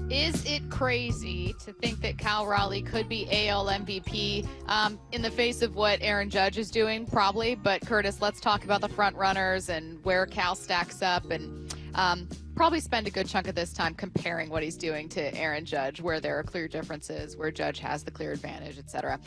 Is it crazy to think that Cal Raleigh could be AL MVP in the face of what Aaron Judge is doing? Probably. But, Curtis, let's talk about the front runners and where Cal stacks up, and probably spend a good chunk of this time comparing what he's doing to Aaron Judge, where there are clear differences, where Judge has the clear advantage, etc.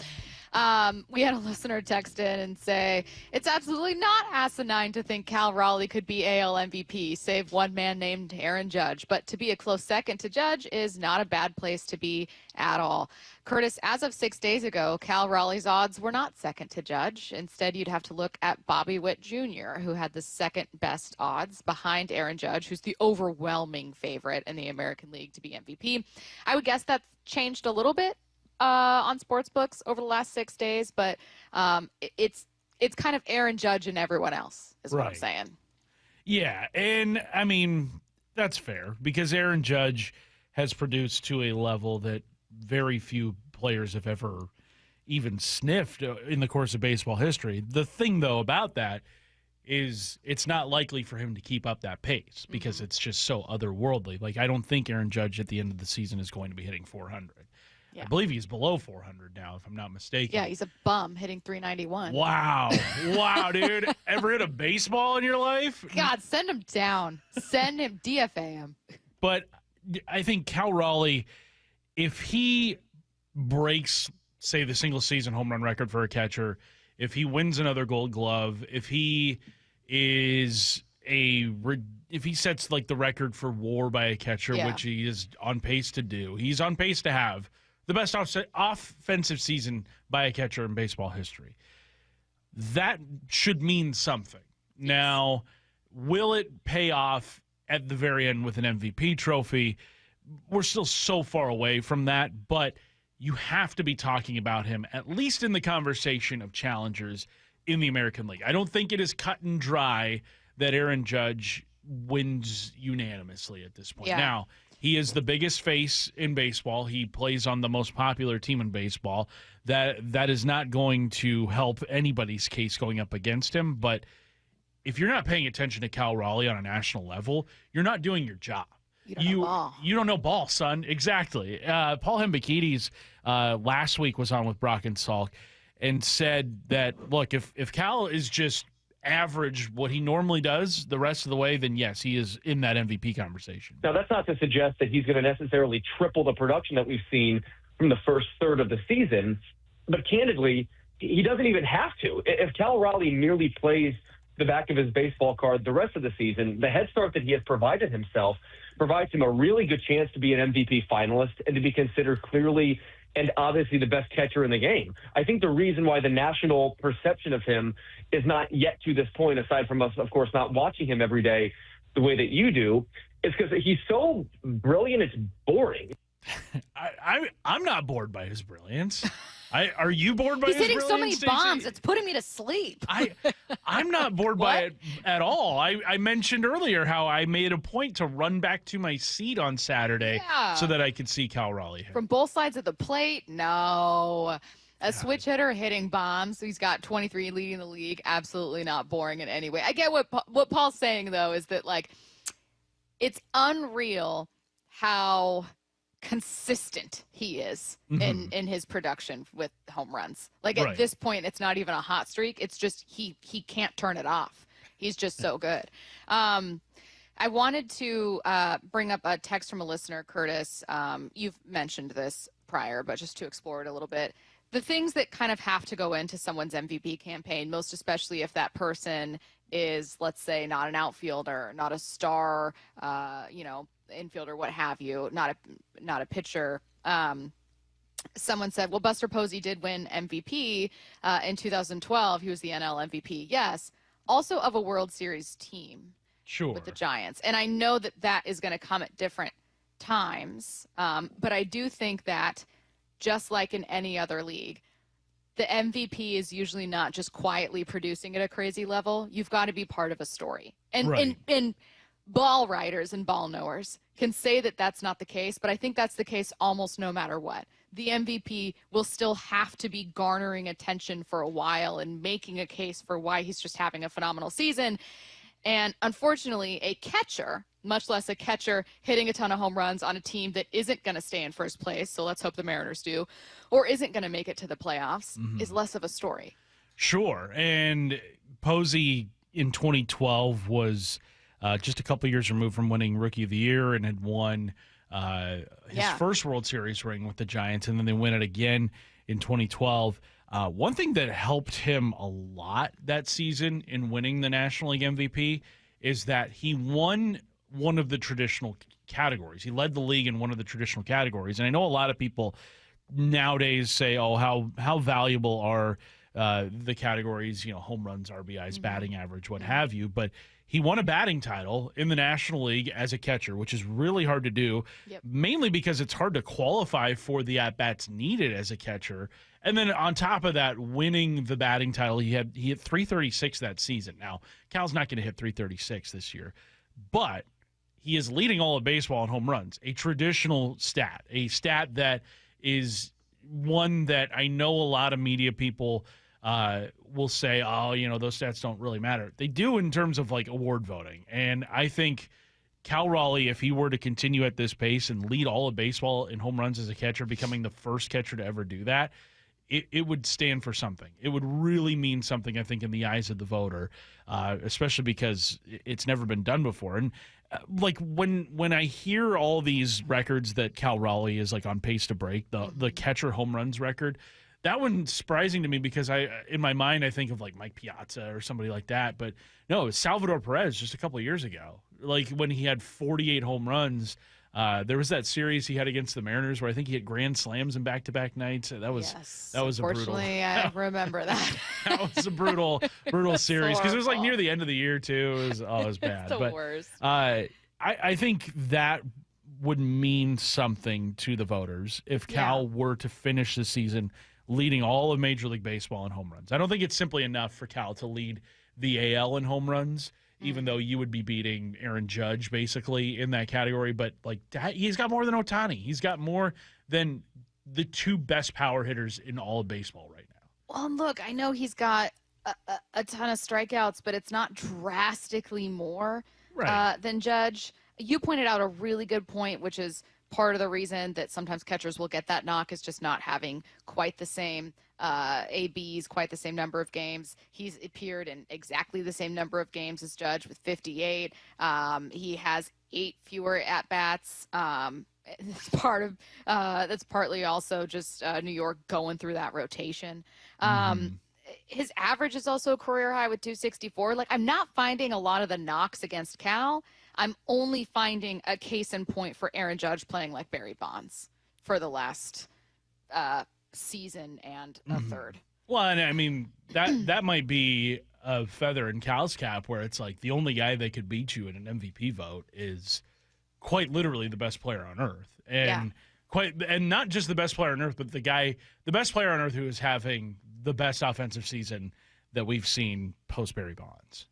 We had a listener text in and say, it's absolutely not asinine to think Cal Raleigh could be AL MVP, save one man named Aaron Judge. But to be a close second to Judge is not a bad place to be at all. Curtis, as of 6 days ago, Cal Raleigh's odds were not second to Judge. Instead, you'd have to look at Bobby Witt Jr., who had the second best odds behind Aaron Judge, who's the overwhelming favorite in the American League to be MVP. I would guess that's changed a little bit on sportsbooks over the last 6 days, but it's kind of Aaron Judge and everyone else is what I'm saying. Yeah, and I mean, that's fair because Aaron Judge has produced to a level that very few players have ever even sniffed in the course of baseball history. The thing, though, about that is it's not likely for him to keep up that pace because it's just so otherworldly. Like, I don't think Aaron Judge at the end of the season is going to be hitting 400. Yeah. I believe he's below 400 now, if I'm not mistaken. Yeah, he's a bum hitting 391. Wow. Wow, dude. Ever hit a baseball in your life? God, send him down. Send him, DFA him. But I think Cal Raleigh, if he breaks, say, the single-season home run record for a catcher, if he wins another Gold Glove, if he is if he sets like the record for WAR by a catcher, which he is on pace to do, he's on pace to have the best offensive season by a catcher in baseball history. That should mean something. Now, will it pay off at the very end with an MVP trophy? We're still so far away from that, but you have to be talking about him, at least in the conversation of challengers in the American League. I don't think it is cut and dry that Aaron Judge wins unanimously at this point. Yeah. Now, he is the biggest face in baseball. He plays on the most popular team in baseball. That is not going to help anybody's case going up against him. But if you're not paying attention to Cal Raleigh on a national level, you're not doing your job. You don't know ball, son. Exactly. Paul Hembekides last week was on with Brock and Salk and said that, look, if Cal is just average what he normally does the rest of the way, then yes, he is in that MVP conversation. Now, that's not to suggest that he's going to necessarily triple the production that we've seen from the first third of the season, but candidly, he doesn't even have to. If Cal Raleigh merely plays the back of his baseball card the rest of the season, the head start that he has provided himself provides him a really good chance to be an MVP finalist and to be considered clearly and obviously the best catcher in the game. I think the reason why the national perception of him is not yet to this point, aside from us, of course, not watching him every day the way that you do, is because he's so brilliant, it's boring. I'm not bored by his brilliance. Are you bored by his brilliance? He's hitting so many bombs, it's putting me to sleep. I'm not bored by it at all. I mentioned earlier how I made a point to run back to my seat on Saturday so that I could see Cal Raleigh hit. From both sides of the plate? No. A switch hitter hitting bombs. He's got 23 leading the league. Absolutely not boring in any way. I get what Paul's saying, though, is that, like, it's unreal how consistent he is in his production with home runs. Like, at this point, it's not even a hot streak. It's just he can't turn it off. He's just so good. I wanted to bring up a text from a listener, Curtis. You've mentioned this prior, but just to explore it a little bit. The things that kind of have to go into someone's MVP campaign, most especially if that person is, let's say, not an outfielder, not a star, infielder, what have you, not a pitcher. Someone said, well, Buster Posey did win MVP in 2012. He was the NL MVP. Yes. Also of a World Series team with the Giants. And I know that is going to come at different times. But I do think that just like in any other league, the MVP is usually not just quietly producing at a crazy level. You've got to be part of a story. And ball writers and ball knowers can say that that's not the case, but I think that's the case almost no matter what. The MVP will still have to be garnering attention for a while and making a case for why he's just having a phenomenal season. And unfortunately, a catcher much less a catcher hitting a ton of home runs on a team that isn't going to stay in first place, so let's hope the Mariners do, or isn't going to make it to the playoffs, is less of a story. Sure. And Posey in 2012 was just a couple years removed from winning Rookie of the Year and had won his first World Series ring with the Giants, and then they win it again in 2012. One thing that helped him a lot that season in winning the National League MVP is that he won one of the traditional categories. He led the league in one of the traditional categories. And I know a lot of people nowadays say, oh, how valuable are the categories, home runs, RBIs, batting average, what have you. But he won a batting title in the National League as a catcher, which is really hard to do, mainly because it's hard to qualify for the at-bats needed as a catcher. And then on top of that, winning the batting title, he hit 336 that season. Now, Cal's not going to hit 336 this year, but he is leading all of baseball in home runs, a traditional stat, a stat that is one that I know a lot of media people will say, oh, those stats don't really matter. They do in terms of like award voting. And I think Cal Raleigh, if he were to continue at this pace and lead all of baseball in home runs as a catcher, becoming the first catcher to ever do that, it would stand for something. It would really mean something, I think, in the eyes of the voter, especially because it's never been done before. And like when I hear all these records that Cal Raleigh is like on pace to break, the catcher home runs record, that one's surprising to me because in my mind I think of like Mike Piazza or somebody like that. But no, it was Salvador Perez just a couple of years ago, like when he had 48 home runs. There was that series he had against the Mariners where I think he hit grand slams in back-to-back nights. That was a brutal. Unfortunately, I remember that. That was a brutal series because it was like near the end of the year too. It was bad. It's the worst. I think that would mean something to the voters if Cal were to finish the season leading all of Major League Baseball in home runs. I don't think it's simply enough for Cal to lead the AL in home runs, even though you would be beating Aaron Judge basically in that category. But like he's got more than Ohtani. He's got more than the two best power hitters in all of baseball right now. Well, look, I know he's got a ton of strikeouts, but it's not drastically more than Judge. You pointed out a really good point, which is part of the reason that sometimes catchers will get that knock is just not having quite the same ABs, quite the same number of games. He's appeared in exactly the same number of games as Judge with 58. He has 8 fewer at-bats. That's partly also just New York going through that rotation. His average is also a career high with 264. Like, I'm not finding a lot of the knocks against Cal. I'm only finding a case in point for Aaron Judge playing like Barry Bonds for the last season and a third. Well, and I mean, that might be a feather in Cal's cap where it's like the only guy that could beat you in an MVP vote is quite literally the best player on earth. And and not just the best player on earth, but the best player on earth who is having the best offensive season that we've seen post Barry Bonds.